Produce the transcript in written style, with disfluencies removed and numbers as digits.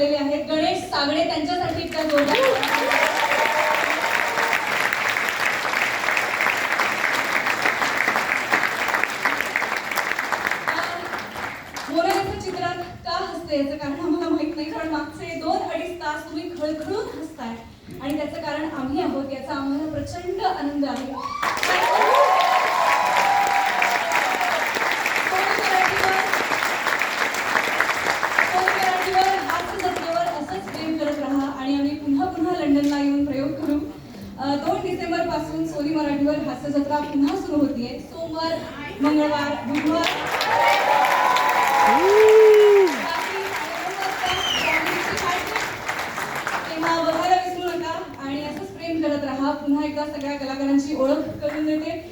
आलेले आहेत गणेश सागळे, त्यांच्यासाठी एकदा जोरदार. मोनालिसा चित्रात का हसते याचं कारण आम्हाला माहित नाही, पण मागचे 2-2.5 तास तुम्ही खळखळून हसताय आणि त्याचं कारण आम्ही आहोत, याचा आम्हाला प्रचंड आनंद आहे. हास्य जत्रेवर असंच प्रेम करत राहा आणि आम्ही पुन्हा पुन्हा लंडनला येऊन प्रयोग करू. 2 डिसेंबर पासून सोनी मराठीवर हास्य जत्रा पुन्हा सुरू होतीये. सोमवार, मंगळवार, बुधवार तेव्हा बघायला विसरू नका आणि असंच प्रेम करत राहा. पुन्हा एकदा सगळ्या कलाकारांची ओळख करून देते.